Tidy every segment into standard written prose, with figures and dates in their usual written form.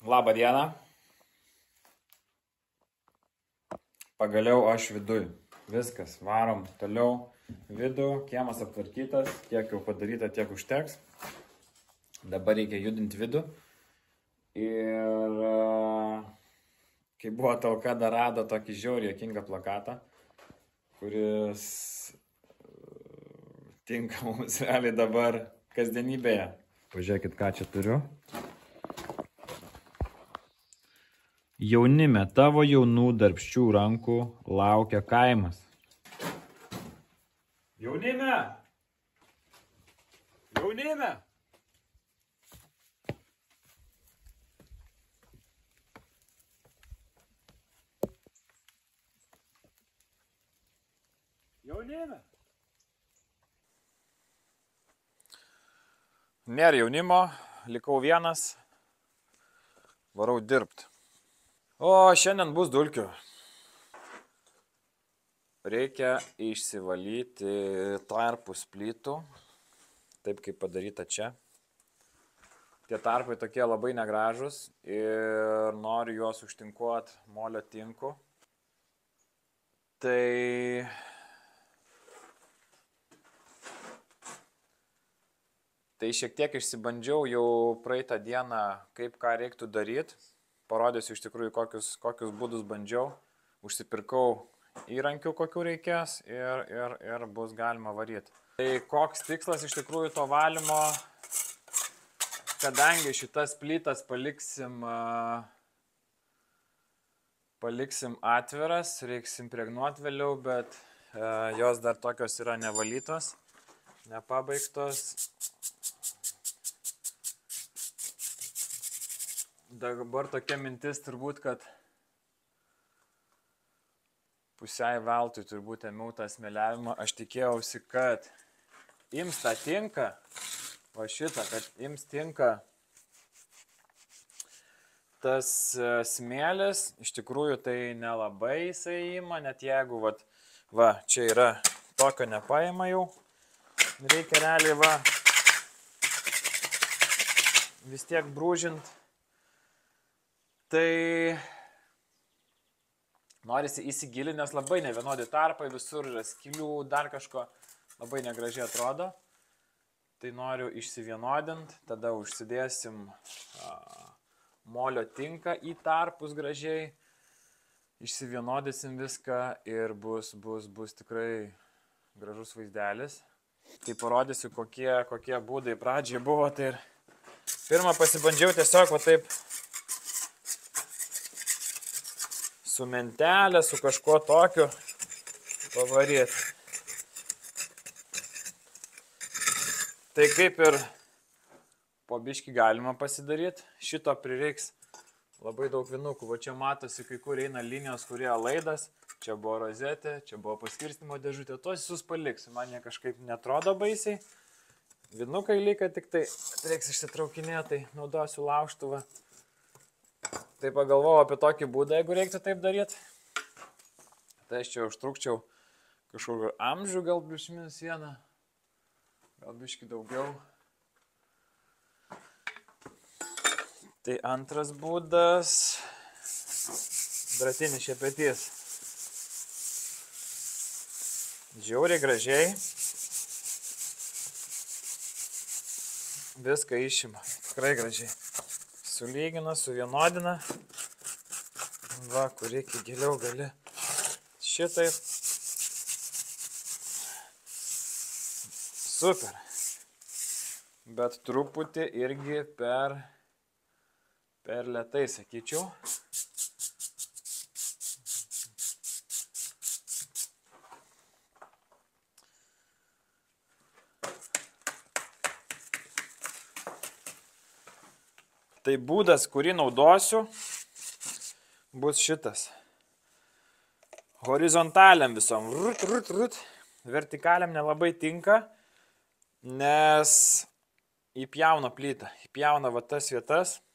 Labą dieną. Pagaliau aš viduj. Viskas, varom toliau vidų, kiemas aptvarkytas, tiek jau padaryta, tiek užteks. Dabar reikia judinti vidų. Ir kai buvo talka, dar rado tokį žiauriai juokingą plakatą, kuris tinka mums realiai dabar kasdienybėje. Pažiūrėkit, ką čia turiu. Jaunime, tavo jaunų darbščių rankų laukia kaimas. Jaunime! Jaunime! Jaunime! Nėra jaunimo, likau vienas, varau dirbti. O šiandien bus dulkių. Reikia išsivalyti tarpus plytų, taip kaip padaryta čia. Tie tarpai tokie labai negražus ir noriu juos užtinkuoti molio tinku. Tai šiek tiek išsibandžiau jau praeitą dieną, kaip ką reiktų daryti. Parodysiu iš tikrųjų, kokius būdus bandžiau. Užsipirkau įrankių, kokių reikės ir bus galima varyti. Tai koks tikslas iš tikrųjų to valymo, kadangi šitas plytas paliksim atviras, reiks impregnuoti vėliau, bet jos dar tokios yra nevalytos, nepabaigtos. Dabar tokia mintis turbūt, kad pusiai veltui turbūt ėmiau tą smėliavimą. Aš tikėjausi, kad ims tą tinką, o šitą, kad ims tinka tas smėlis. Iš tikrųjų tai nelabai jisai ima, net jeigu va, čia yra tokio nepaima jau. Reikia realiai vis tiek brūžint. Tai norisi įsigilinti, nes labai nevienodi tarpai, visur yra skylių, dar kažko labai negražiai atrodo. Tai noriu išsivienodinti, tada užsidėsim molio tinką į tarpus gražiai, išsivienodysim viską ir bus tikrai gražus vaizdelis. Tai parodysiu, kokie būdai pradžiai buvo. Tai ir pirmą pasibandžiau tiesiog taip su mentelė, su kažkuo tokiu pavaryti. Tai kaip ir po biškį galima pasidaryti. Šito prireiks labai daug vinukų. Va čia matosi, kai kur eina linijos, kurie laidas. Čia buvo rozetė, čia buvo paskirstimo dėžutė. Tuos visus paliksiu. Man jie kažkaip netrodo baisiai. Vinukai lyga, tik tai reiks išsitraukinėti, tai naudosiu laužtuvą. Tai pagalvojau apie tokį būdą, jeigu reiktų taip daryti. Tai aš čia užtrukčiau kažkokio amžių, gal plius-minus vieną, gal biškį daugiau. Tai antras būdas – dratinis šepetys. Žiauriai gražiai. Viską išima, tikrai gražiai. Sulygina, suvienodina. Va, kur reikia giliau gali šitaip. Super. Bet truputį irgi per lėtai, sakyčiau. Tai būdas, kurį naudosiu, bus šitas. Horizontaliam visom. Vertikaliam nelabai tinka, nes įpjauna plytą. Įpjauna va tas vietas.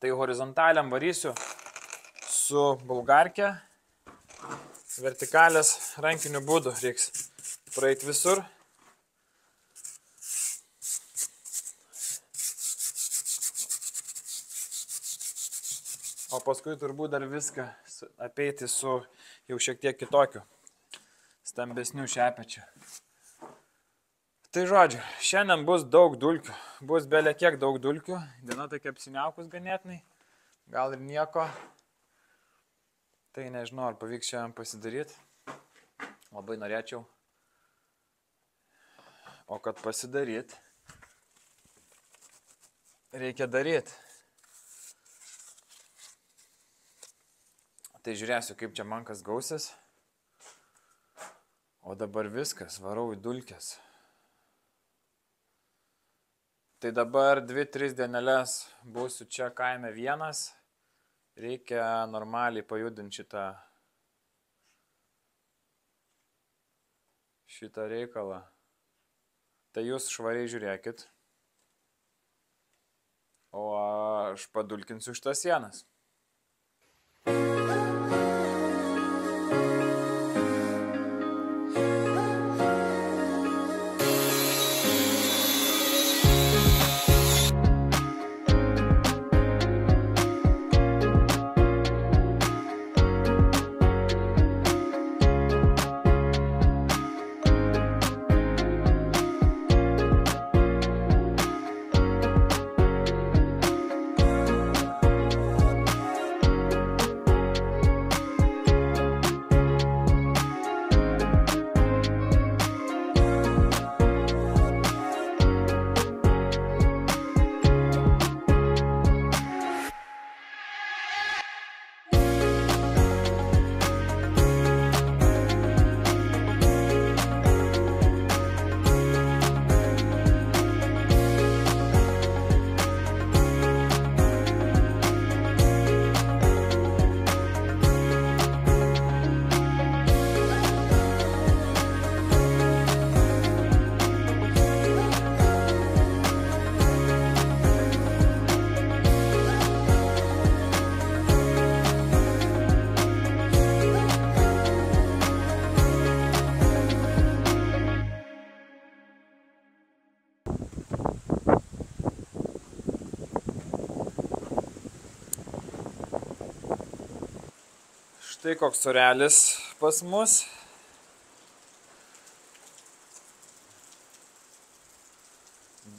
Tai horizontaliam varysiu su bulgarke. Vertikalės rankiniu būdu reiks praeiti visur. O paskui turbūt dar viską apeiti su jau šiek tiek kitokiu, stambesniu šepečiu. Tai žodžiu, šiandien bus daug dulkių, bus belė kiek daug dulkių, diena tokia apsiniaukus ganėtinai, gal ir nieko. Tai nežinau, ar pavyks šiandien pasidaryti, labai norėčiau. O kad pasidaryt, reikia daryti. Tai žiūrėsiu, kaip čia man kas gausis. O dabar viskas, varau į dulkes. Tai dabar 2-3 dienelės būsiu čia kaime vienas. Reikia normaliai pajudinti šitą reikalą. Tai jūs švariai žiūrėkit. O aš padulkinsiu šitas sienas. Štai koks surelis pas mus.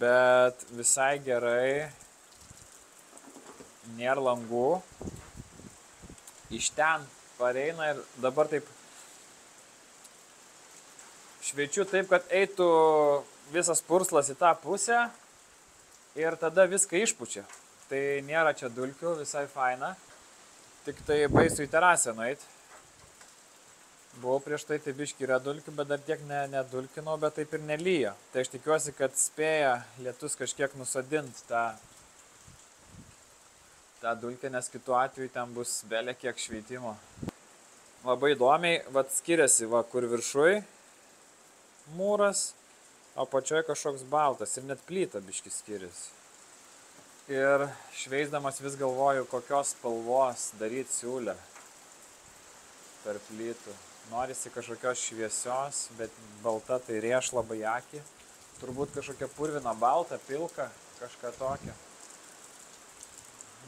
Bet visai gerai. Nėra langų. Iš ten pareina ir dabar taip šviečiu taip, kad eitų visas purslas į tą pusę ir tada viską išpučia. Tai nėra čia dulkių, visai faina. Tik tai baisu į terasę nueit. Buvau prieš tai biškį yra dulkių, bet dar tiek nedulkinau, bet taip ir nelyja. Tai aš tikiuosi, kad spėja lietus kažkiek nusadinti tą dulkę, nes kitu atveju ten bus belė kiek šveitimo. Labai įdomiai, skiriasi, kur viršui mūras, o pačioje kažkoks baltas ir net plyta biškį skiriasi. Ir šveisdamas vis galvoju, kokios spalvos daryti siūlę per plytų. Norisi kažkokios šviesios, bet balta tai rieš labai akį. Turbūt kažkokia purvina balta, pilka, kažką tokio.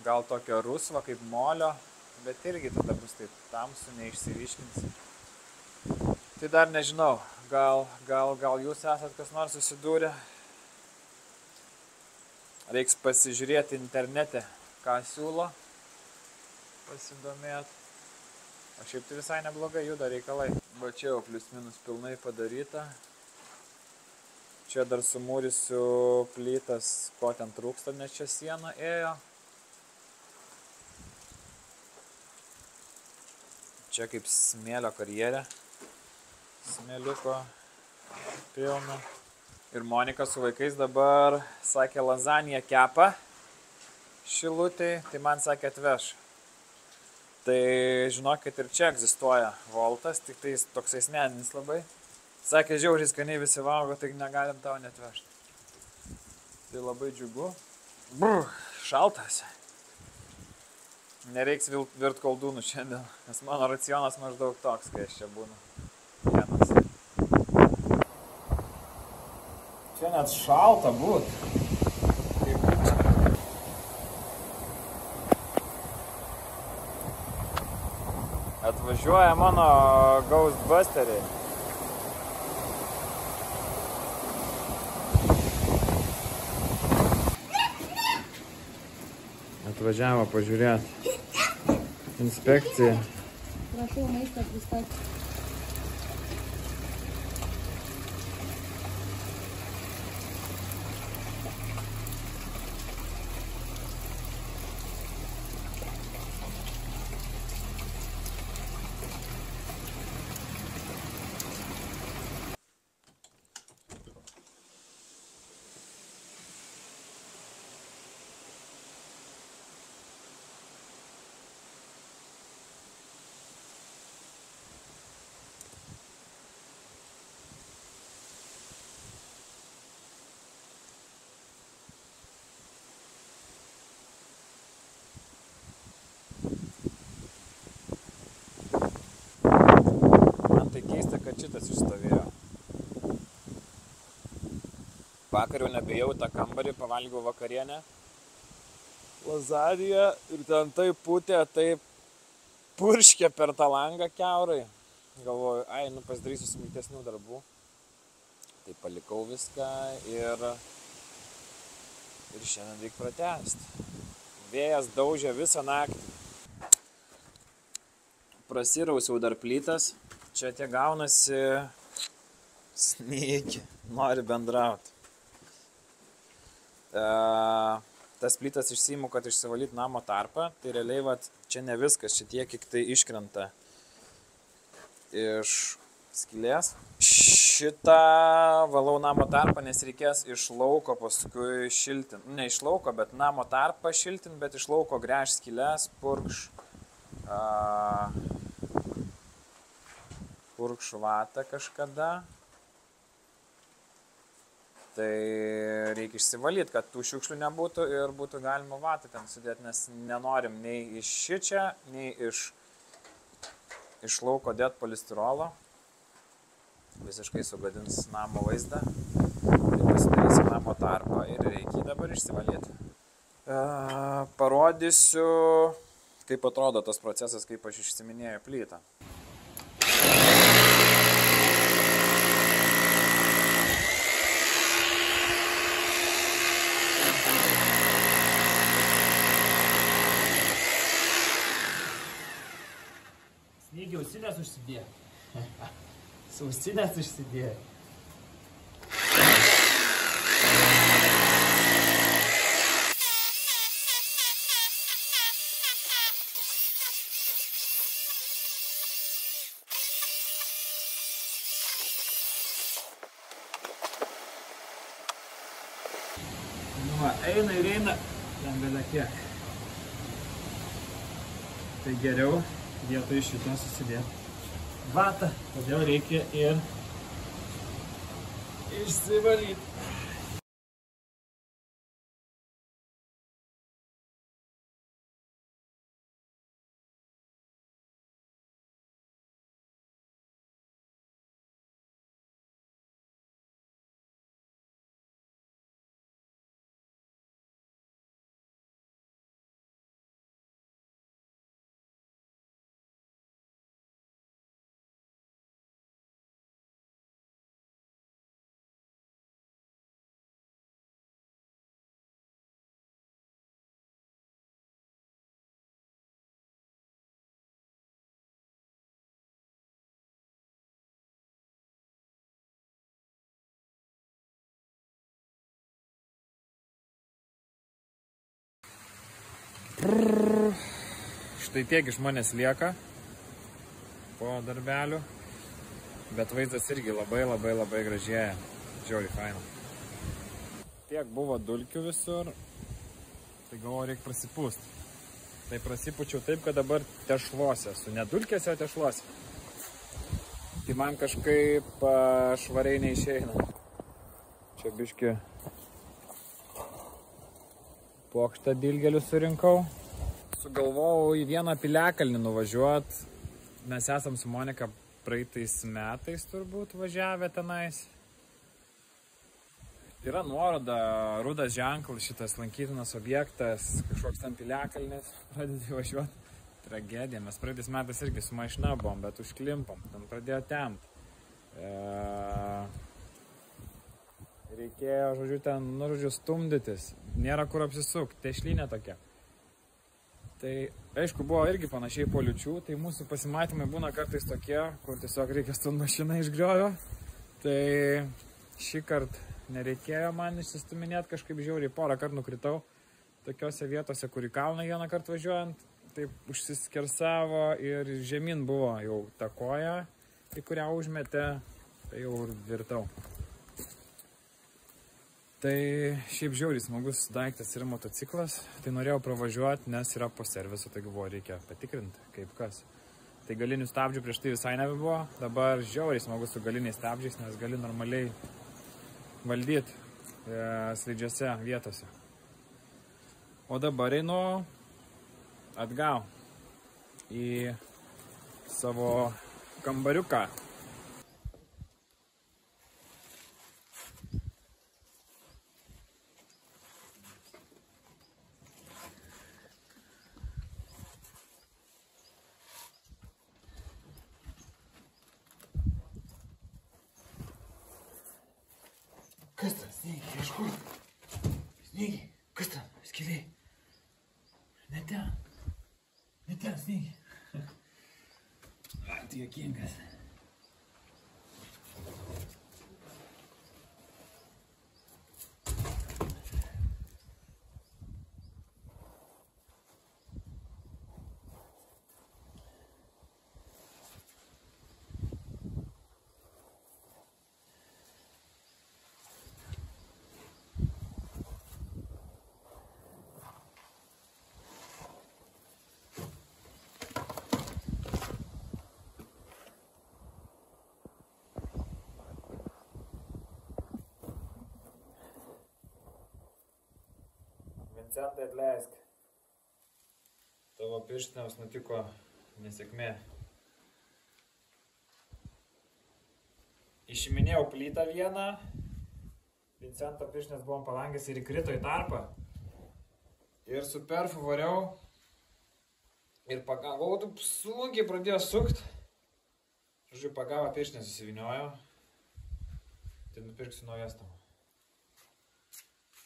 Gal tokio rusva kaip molio, bet irgi tada bus taip tamsu, neišsiryškins. Tai dar nežinau, gal jūs esat kas nors susidūrę. Reiks pasižiūrėti internete, ką siūlo, pasidomėti. O šiaip tai visai neblogai juda reikalai. Va čia jau plius minus pilnai padaryta. Čia dar sumūrysiu plytas, ko ten trūksta, nes čia siena ėjo. Čia kaip smėlio karjerė. Smėliuko pilna. Ir Monika su vaikais dabar, sakė, lazaniją kepa šilutėj, tai man sakė atveš. Tai žinokit, ir čia egzistuoja voltas, tik tai toksai asmeninis labai. Sakė, žiauriai skaniai visi valgo, tai negalim tau netvežti. Tai labai džiugu. Šaltas. Nereiks virt koldūnų šiandien, nes mano racionas maždaug toks, kai aš čia būnu. Vienas. Čia net šalta būt. Atvažiuoja mano Ghostbusteriai. Atvažiavo pažiūrėti. Inspekcija. Prašau maistą pristatyti. Kad šitas išstovėjo. Vakar jau nebejau tą kambarį, pavalgiau vakarienę. Lazaniją ir ten taip putė, taip purškė per tą langą kiaurai. Galvoju, pasidarysiu smulkesnių darbų. Tai palikau viską ir šiandien reikia pratęsti. Vėjas daužė visą naktį. Prasirausiau dar plytas. Čia tie gaunasi snyki, nori bendrauti. Tas plytas išsiimu, kad išsivalyti namo tarpą. Tai realiai čia ne viskas, čia tiek, kiek tai iškrenta iš skylės. Šitą valau namo tarpą, nes reikės iš lauko paskui šiltinti. Ne iš lauko, bet namo tarpą šiltinti, bet iš lauko gręž skylės, purkš vatą kažkada. Tai reikia išsivalyti, kad tų šiukšlių nebūtų ir būtų galima vatą ten sudėti, nes nenorim nei iš šičia, nei iš lauko dėti polistirolo. Visiškai sugadins namo vaizdą. Tai pasidarysim namo tarpą ir reikia dabar išsivalyti. Parodysiu, kaip atrodo tas procesas, kaip aš išsiminėjau plytą. Negi ausinės užsidėjo. Ausinės užsidėjo. Eina ir eina, ten bėda kiek. Tai geriau vietoj šito susidėti vatą, todėl reikia ir išsivalyti. Štai tiek iš manęs lieka po darbelių, bet vaizdas irgi labai gražėja, žiauriai faina. Tiek buvo dulkių visur, tai galvoju, reikia prasipūsti. Tai prasipučiau taip, kad dabar tešluose esu, ne dulkėse, o tešluose. Tai man kažkaip švariai neišeina. Čia biški plokštą dilgelių surinkau. Sugalvojau į vieną piliakalnį nuvažiuot. Mes esam su Monika praeitais metais turbūt važiavę tenais. Yra nuoroda, rudas ženklas, šitas lankytinas objektas, kažkoks ten piliakalnis, pradedi važiuoti. tragedija. Mes praeitais metais irgi su mašina buvom, bet užklimpom. Ten pradėjo tempt. Reikėjo, žodžiu, ten, nu, žodžiu, stumdytis. Nėra kur apsisukti, tešlinė tokia. Tai, aišku, buvo irgi panašiai po liučių, tai mūsų pasimatymai būna kartais tokie, kur tiesiog reikia stumt mašiną iš griovio. Tai šį kartą nereikėjo man išsistuminėti, kažkaip žiauriai porą kartų nukritau. Tokiose vietose, kur į kalną vieną kartą važiuojant, taip užsiskersavo ir žemyn buvo jau ta koja, į kurią užmetė, tai jau virtau. Tai šiaip žiauriai smagus daiktas yra motociklas, tai norėjau pravažiuoti, nes yra po servisu, tai galvoju, reikia patikrinti, kaip kas. Tai galinių stabdžių prieš tai visai nebebuvo, dabar žiauriai smagus su galiniais stabdžiais, nes gali normaliai valdyti slidžiose vietose. O dabar einu atgal į savo kambariuką. Kas ten? Snygiai, iš kur? Snygiai, kas ten? Skiliai. Ne ten. Ne ten, snygiai. Tai juokingas. Vincentai, atleisk. Tavo pirštinėms nutiko nesėkmė. Išiminėjau plytą vieną. Vincento pirštinės buvom palangęs ir įkrito į tarpą. Ir su perfu variau. Ir pagavau, tu sunkiai pradėjo sukt. Žodžiu, pagavo pirštinės susiviniojo. Tai nupirksiu naujas tavo.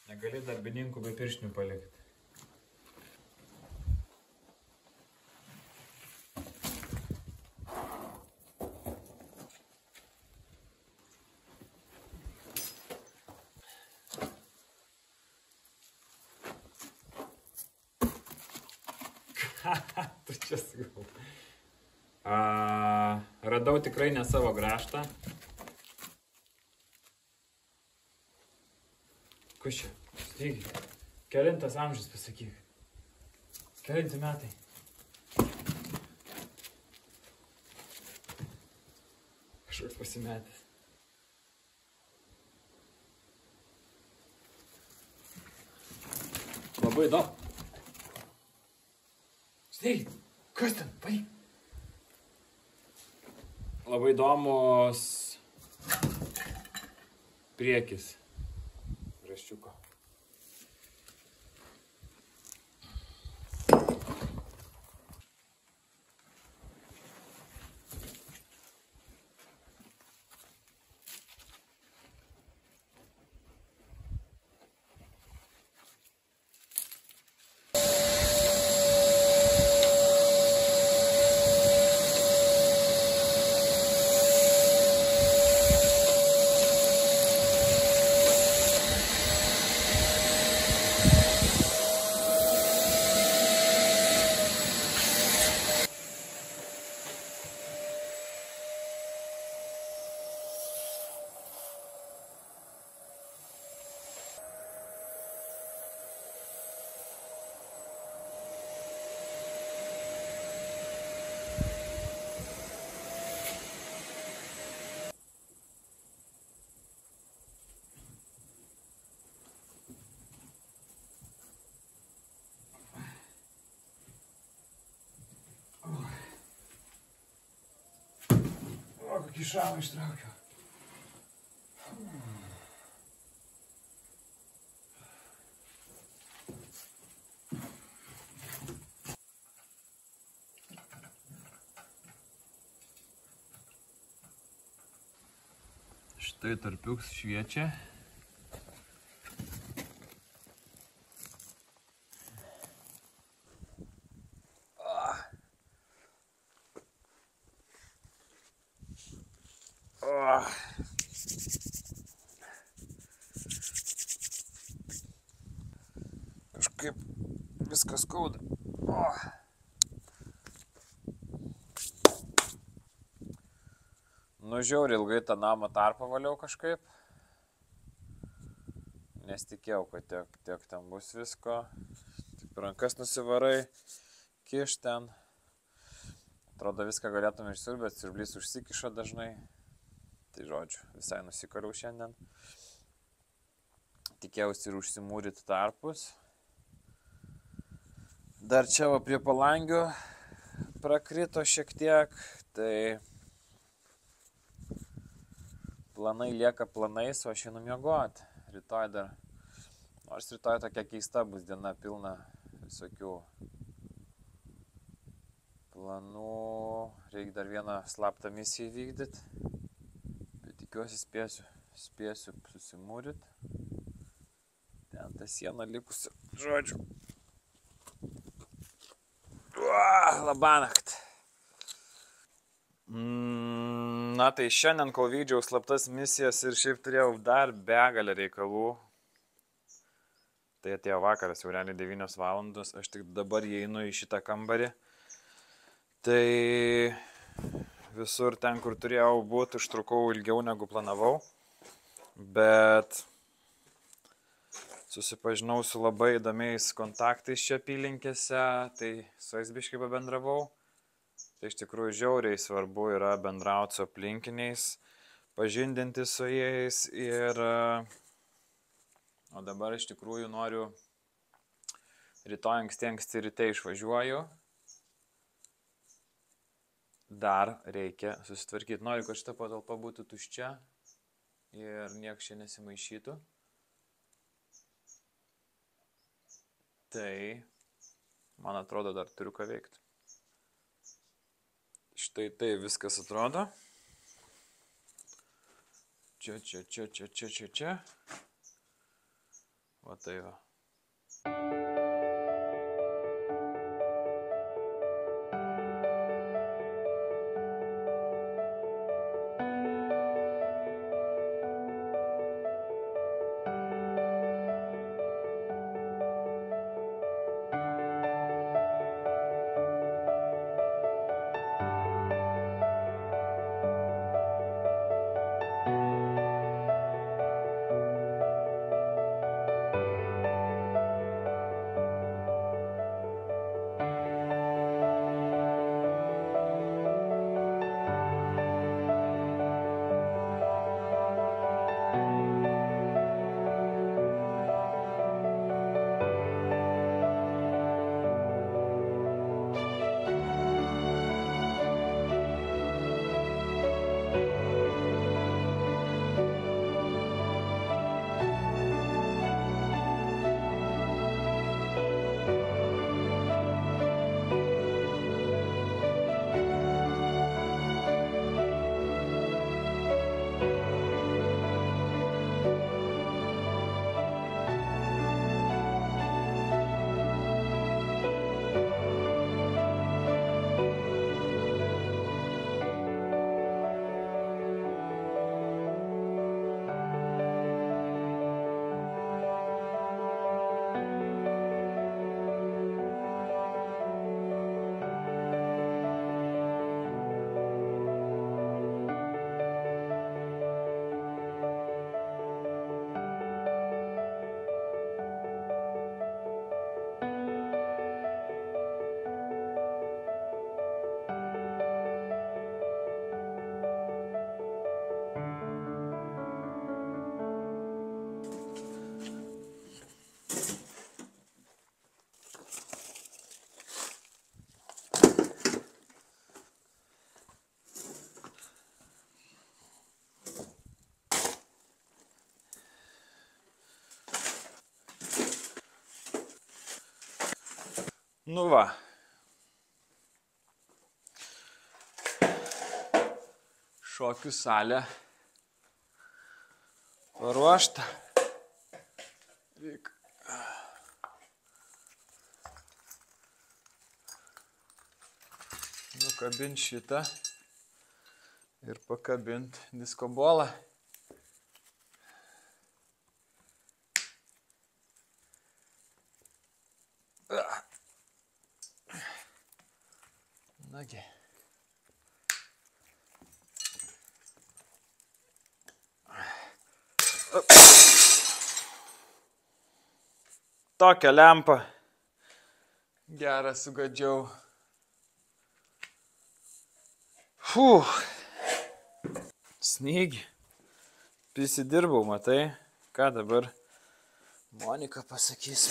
Negali darbininkų be pirštinių palikti. Tu čia sugalvojai. Radau tikrai ne savo grąžtą. Kas čia? Staigiai. Kelintas amžius, pasakyk. Kelinti metai. Kažkoks pasimetęs. Labai įdomu. Staigiai. Kas ten? Paik. Labai įdomus priekis. Raščiuko. Kokį šalą ištraukiau. Štai tarpiuks šviečia. Kažkaip viskas skauda. Nu, žiauriai ilgai tą namą tarpą valiau kažkaip. Nesitikėjau, kad tiek ten bus visko. Taip rankas nusivarai, kiš ten. Atrodo, viską galėtum išsiurbti, bet siurblys užsikiša dažnai. Tai žodžiu, visai nusikaliau šiandien. Tikėjausi ir užsimūryti tarpus. Dar čia va prie palangių prakrito šiek tiek, tai planai lieka planais, o aš einu miegoti. Rytoj dar, nors rytoj tokia keista bus diena, pilna visokių planų. Reikia dar vieną slaptą misiją įvykdyti. Bet tikiuosi spėsiu susimūryti. Ten ta siena likusi, žodžiu. Labanakt. Na tai šiandien, kol vykdžiau slaptas misijas ir šiaip turėjau dar begalę reikalų. Tai atėjo vakaras, jau realiai 9 valandos, aš tik dabar įeinu į šitą kambarį. Tai visur ten, kur turėjau būti, užtrukau ilgiau negu planavau. Bet susipažinau su labai įdomiais kontaktais čia apylinkėse, tai su jais biškai pabendravau. Tai iš tikrųjų žiauriai svarbu yra bendrauti su aplinkiniais, pažindinti su jais ir... O dabar iš tikrųjų noriu, rytoj anksti ryte išvažiuoju. Dar reikia susitvarkyti. Noriu, kad šita patalpa būtų tuščia ir nieks čia nesimaišytų. Tai, man atrodo, dar turiu ką veikti. Štai tai viskas atrodo. Čia. Va tai va. Nu va. Šokių salė paruošta. Reik. Nukabint šitą ir pakabint disko bolą. Nagi. Tokią lempą gerą sugadžiau. Snygį. Prisidirbau, matai, ką dabar Monika pasakys.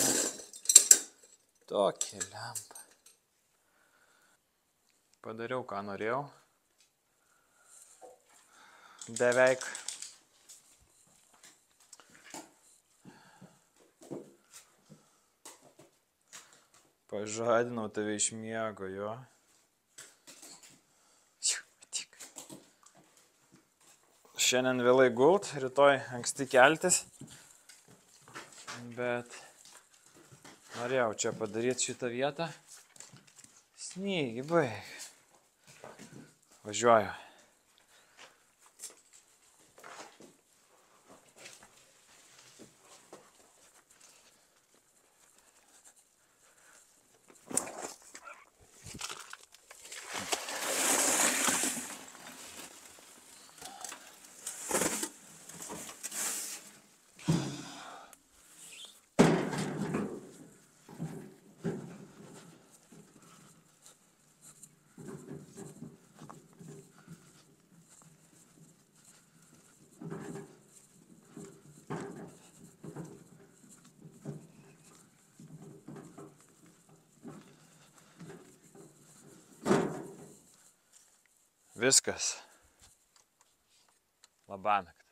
Tokią lempą. Padariau, ką norėjau. Beveik. Pažadinau tave iš miego, jo. Šiandien vėlai gult, rytoj anksti keltis. Bet norėjau čia padaryti šitą vietą. Snygį, baig. Važiuoju. Viskas. Labanakt.